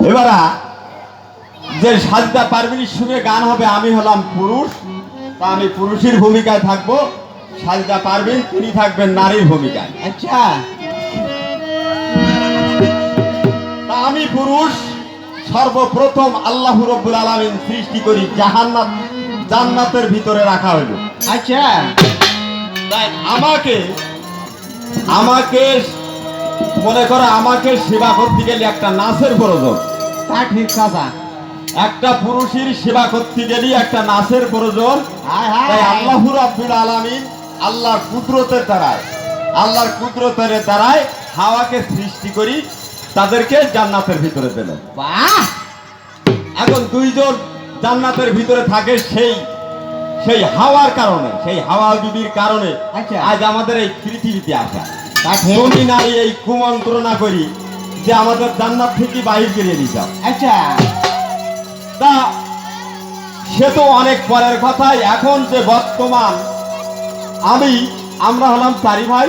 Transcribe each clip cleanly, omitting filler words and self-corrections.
এবার যে সাজদা পারভিনের সঙ্গে গান হবে, আমি হলাম পুরুষ, তা আমি পুরুষের ভূমিকায় থাকবো, সাজদা পারভিন তিনি থাকবেন নারীর ভূমিকায়। আচ্ছা, তা আমি পুরুষ, সর্বপ্রথম আল্লাহ রাব্বুল আলামিন সৃষ্টি করি জান্নাতের ভিতরে রাখা হইল। আচ্ছা, তাই আমাকে মনে করো, আমাকে সেবা করতে গেলে একটা নাচের প্রয়োজন। তা ঠিক কথা। একটা পুরুষের সেবা করতে গেলে একটা নাচের প্রয়োজন। হায় হায়। তাই আল্লাহ রাব্বুল আলামিন আল্লাহর কুদরতের দ্বারায় হাওয়াকে সৃষ্টি করি, তাদেরকে জান্নাতের ভিতরে দিলেন। বাহ! এখন দুইজন জান্নাতের ভিতরে থাকে, সেই হাওয়ার কারণে, সেই হাওয়া বিবির কারণে আচ্ছা। আজ আমাদের এই পৃথিবীতে আসা। তা ঠিক। তুমি নারী এই কুমন্ত্রণা করি যে আমাদের জান্নাত থেকে বাহির করে দিতাম। আচ্ছা, তা সে তো অনেক পরের কথাই। এখন যে বর্তমান আমরা হলাম চারি ভাই,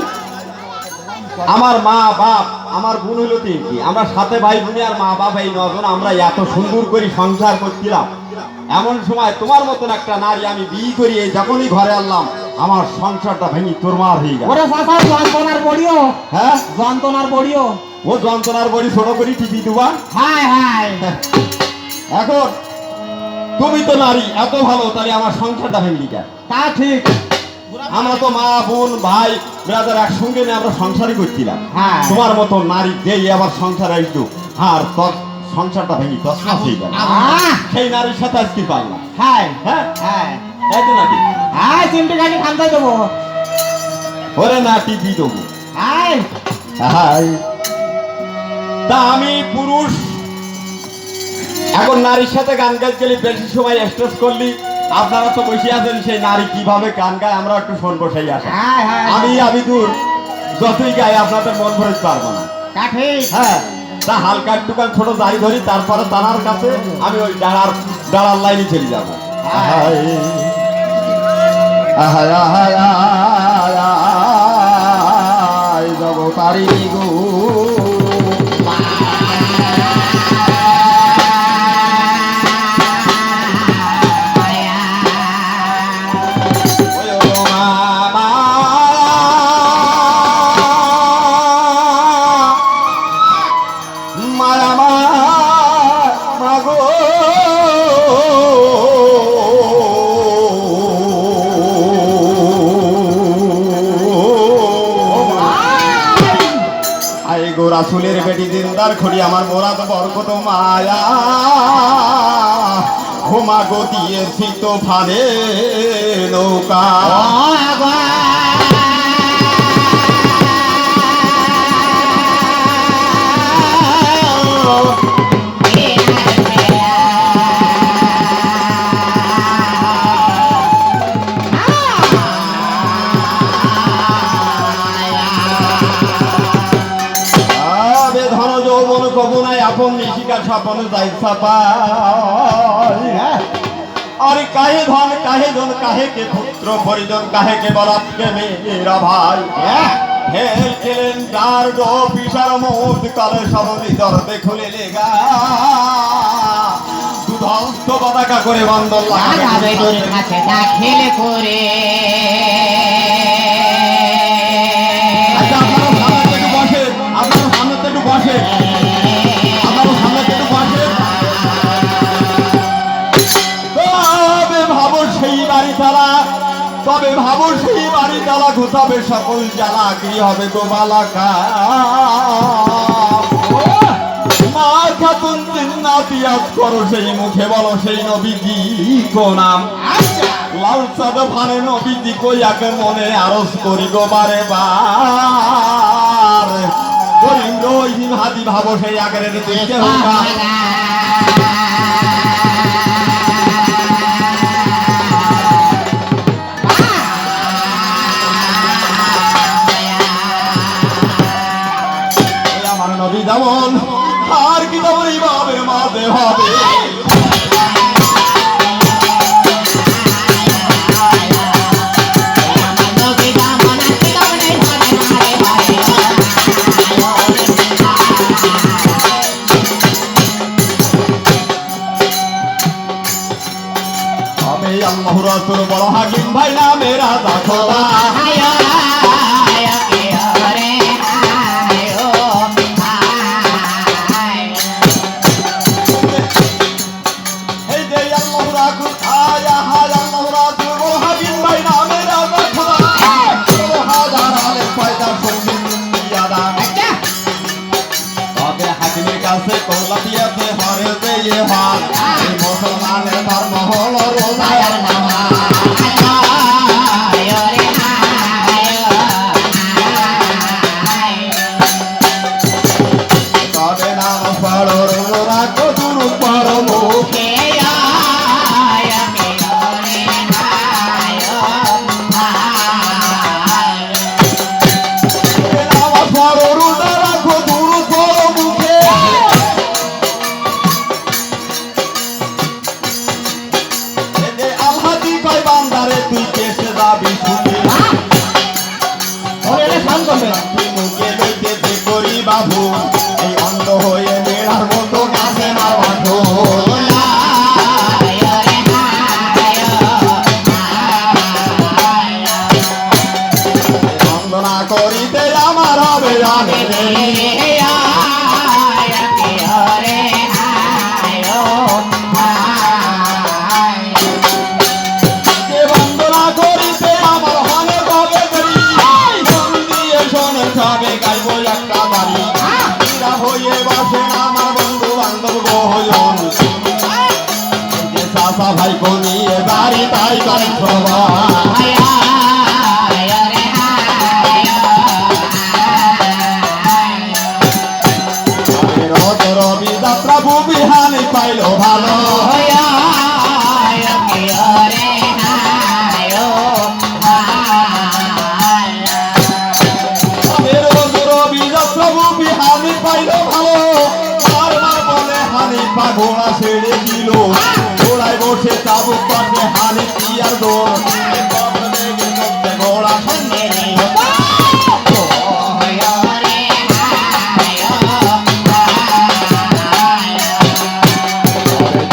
আমার মা বাপ, আমার বোন হলো তিনটি, আমরা সাথে ভাই বোন আর মা বাপ এই নজন, আমরা এত সুন্দর করে সংসার করছিলাম। এমন সময় তোমার মতন একটা নারী আমি বিয়ে করি, যখনই ঘরে আনলাম আমার সংসারটা ভেঙে তোরমার হয়ে গেল। ওরে চাচা, যন্ত্রণার বড়িও। হ্যাঁ, যন্ত্রণার বড়িও। ও যন্ত্রণার বড়ি ছোট করি টিপি দেবা। হায় হায়। এখন তুমি তো নারী এত ভালো, তাহলে আমার সংসারটা ভেঙে গেল। তা ঠিক। আমরা তো মা বোন ভাই ব্রাদার একসঙ্গে নিয়ে আমরা সংসারই করছিলাম। হ্যাঁ। তোমার মতো নারী যেই আবার সংসার আসতো, আর সংসারটা ভেঙে তছনছ হয়ে গেল। সেই নারীর সাথে আজকে পারলাম। হায় হ্যাঁ, হায়। তাই তো নাকি? হায়, চিমটি কাটি খান্দাই দেবো। ওরে না, টিপি দেবো। হায়। হাই। তা আমি পুরুষ, এখন নারীর সাথে গান গাইতে গেলে বেশি সময় স্ট্রেস করলি, আপনারা তো বসে আছেন, সেই নারী কিভাবে গান গায় আমরা একটু শোন বসাই আসা। হায় হায়। আমি দূর যতই গাই আপনাদের মন ভরে পারবো না। তা ঠিক। হ্যাঁ, তা হালকা একটু ছোট দাড়ি ধরি, তারপরে তানার কাছে আমি ওই ডাড়ার লাইনে চলে যাবো। যাব পারিনি গো। রাসূলের বেটি দিনদার খড়ি আমার মোরাদ বরকত মায়া, ঘুমা গো দিয়েছি তো ফানে নৌকা। আপন নিশিকার স্বপন যাই আর কাহে ধন কাহে জন কাহে কে পুত্র পরিজন কাহে কে বরাতকে মেয়েরা ভাই খেল খেলেন যার গো পিসার মুদ কালে সব নিদর দেখলে লেগা দুধস্ত পতাকা করে বন্দর লাগাবে তোর কাছে না খেলে করে। আচ্ছা, আপনার সামনে একটু বসে, তবে ভাবো সেই বাড়ি জ্বালা ঘুচাবে সকল জ্বালা, কি হবে গো বালাকা। মা খাতুন জিন্নাতি আজ করো সেই মুখে বলো সেই নবীজি কো নাম। লাল চাঁদ ভানে নবীজি কইয়াকে মনে আরজ করি গো বারে বার। করিম রহিম হাদি ভাবো সেই আগের দিকে হোকা। যেমন আর কি তেমন এই ভাবে মাঝে হবে। তোর বড় হাকিম ভাই নামে রাজা খোদা হায় কে রে হায় ও হায় এই যে আল্লাহ রাখু আয়া হায় আল্লাহ রাখু বড় হাকিম ভাই নামে রাজা খোদা হাজার আলে পয়দা সঙ্গী ইয়াদা আচ্ছা তবে হাকিমের কাছে কল্লা দিয়েছে হরে যে হাত এই মুসলমানের ধর্ম হলো রোজার নামাজ হায় রে হায় হায় তবে নামাজ পড়ো রোজা রাখো দুরূদ পড়ো মুখে কে আয় কে রে হায় হায় নামাজ পড়ো রোজা রাখো দুরূদ পড়ো মুখে এতে আল্লাহই কয় বান্দারে তুই কেসে যাবি সুখে ওরে শান করবে তুই মুখে লইতে যে করি বাবু এই অন্ধ হয়ে মেড়ার মতো কাছে না বাঁধো হায় রে হায় হায় বন্দনা করিতে আমার হবে জানে রে। যে বন্দনা করিতে আমার হনে হবে করি মন দিয়ে শোনে সবে গাইব একটা বাড়ি এরা হয়ে বসেন আমার বন্ধু বান্ধব গোজন যে চাচা ভাই নিয়ে বাড়ি তাই করেন সবাই রবি যাত্রা ভূমি হানি পাইল ভালো রবি যাত্রা ভূমি হানি পাইল ভালো বারবার বলে হানি পা ঘোড়া ছেড়ে দিল ঘোড়ায় বসে চাবুক পাশে হানি কি আর দৌড় ঘোড়া সঙ্গে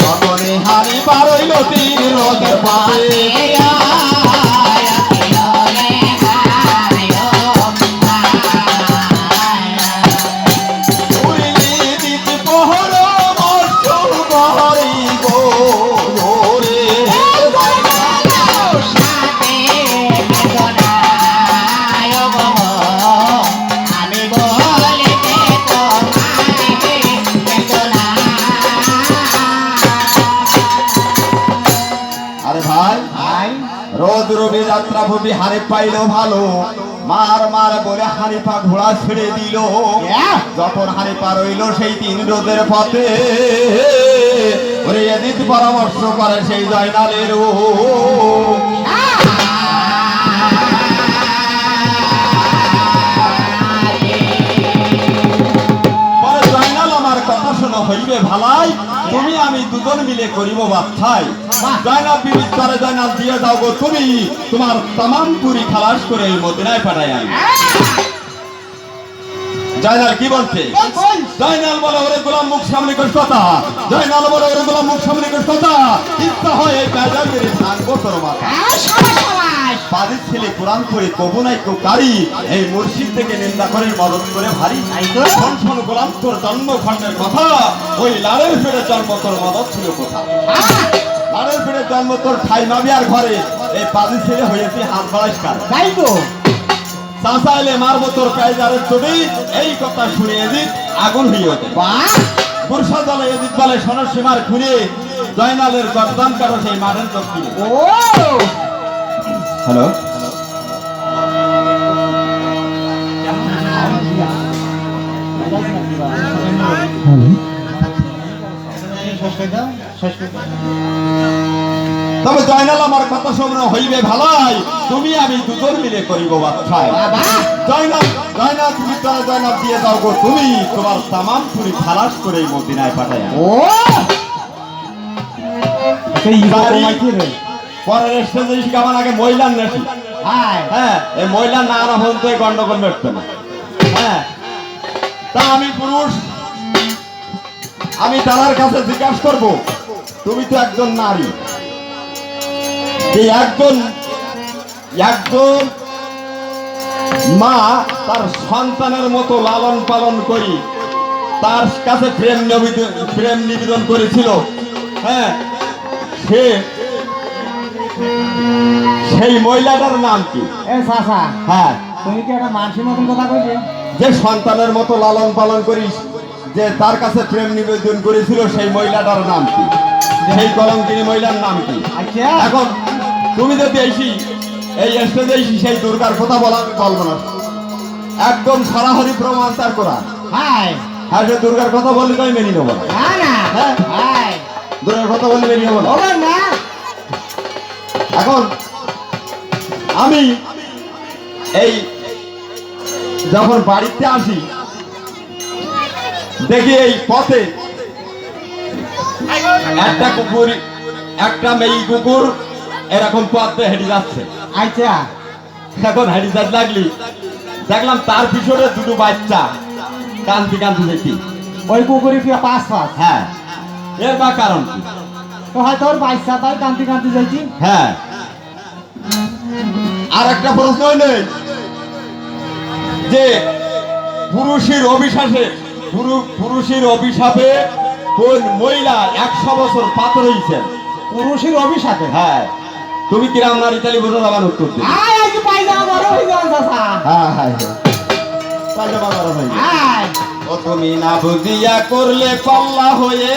যখনই হানি পার হইল তীর রোদের পাশে উড়িলি দিতে পহর মরশুম বহরি গো রে আমি বলিতে আরে ভাই রোদ রবি যাত্রা ভূমি হারে পাইল ভালো মার মার বলে হানিফা ঘোড়া ছেড়ে দিল যখন হানিফা রইল সেই তিন রোদের পথে ওরে এদিক পরামর্শ করে সেই জয়নালের পরে জয়নাল আমার কথা শোনা হইবে ভালাই তুমি আমি দুজন মিলে করিব বাচ্চাই জয়নাল বিবিধ করে জয়নাল দিয়ে যাও গো তুমি তোমার তামাম পুরি খালাস করে এই মদিনায় পাঠাই আমি জয়নাল কি বলছে জয়নাল বলে ওরে গোলাম মুখ সামনে করে কথা জয়নাল বলে ওরে গোলাম মুখ সামনে করে কথা ইচ্ছা হয় এই কাজা মেরে থাকবো তোর মাথা বাড়ির ছেলে কোরআন করে কবু নাই কেউ কারি এই মুর্শিদ থেকে নিন্দা করে মদত করে ভারী শোন শোন গোলাম তোর জন্মখণ্ডের কথা ওই লালের ফেরে জন্ম তোর মদত ছিল কোথা লালের ফেরে জন্ম তোর ঠাই মাবিয়ার ঘরে এই বাড়ির ছেলে হয়েছে হাত বাড়াইকার তাই তো চাষা এলে মারবো তোর কায়দারের ছবি এই কথা শুনে এদিক আগুন হয়ে ওঠে বর্ষা জলে এদিক বলে সোনার সীমার খুঁড়ে জয়নালের গর্দান কারো সেই মাঠের দক্ষিণে ও হ্যালো তবে জয়নাল আমার কথা শুনে হইবে ভালাই তুমি আমি দুজন মিলে করিব বাচ্চায় জয়নাল জয়নাল তুমি তারা জয়নাল দিয়ে দাও গো তুমি তোমার তামাম পুরি খালাস করে এই মদিনায় পাঠাই ও পরের স্টেজে কেমন আগে মহিলার নাকি হ্যাঁ এই মহিলার না আনা হন তো এই গন্ডগোল মেটবে না হ্যাঁ তা আমি পুরুষ আমি তার কাছে জিজ্ঞাসা করবো তুমি তো একজন নারী যে একজন একজন মা তার সন্তানের মতো লালন পালন করি তার কাছে প্রেম নিবেদন করেছিল। হ্যাঁ, সেই মহিলাটার নাম কি? এ চাচা, হ্যাঁ, তুমি কি একটা মানুষের মতন কথা কইছে? যে সন্তানের মতো লালন পালন করিস, যে তার কাছে প্রেম নিবেদন করেছিল, সেই মহিলাটার নাম কি? সেই কলঙ্কিনী মহিলার নাম কি? আচ্ছা, এখন তুমি যদি এই স্টেজে সেই দুর্গার কথা বলবো না, একদম সরাসরি প্রমাণ তার করা। হাই, হ্যাঁ, সে দুর্গার কথা বললে তো আমি মেনে নেবো না। না না, হ্যাঁ, হাই, দুর্গার কথা বললে মেনে নেবো না। ওরে না, এখন আমি এই যখন বাড়িতে আসি দেখি এই পথে একটা মেয়ে কুকুর এরকম পথ দিয়ে হেঁটে যাচ্ছে। আচ্ছা, এখন হেঁটে যাতে লাগলি দেখলাম তার পিছনে দুটো বাচ্চা কান্তি কান্তি দেখি। ওই কুকুরি কি পাঁচ পাঁচ? হ্যাঁ, এর বা কারণ কি? তো হয়তো ওর বাচ্চা তাই কান্তি কান্তি যাইছি। হ্যাঁ, আর একটা প্রশ্ন নেই যে পুরুষের অভিশাপে কোন মহিলা 100 বছর পাথর হয়েছেন? পুরুষের অভিশাপে? হ্যাঁ, তুমি কিরাম নারী তালি বোঝা যাবার উত্তর দিবে। আয় আজ পায়জামা বড় হয়ে যাও চাচা। হ্যাঁ হ্যাঁ হ্যাঁ, পায়জামা বড় হয়ে যাবে। আয়, ও তুমি না বুঝিয়া করলে পাল্লা হয়ে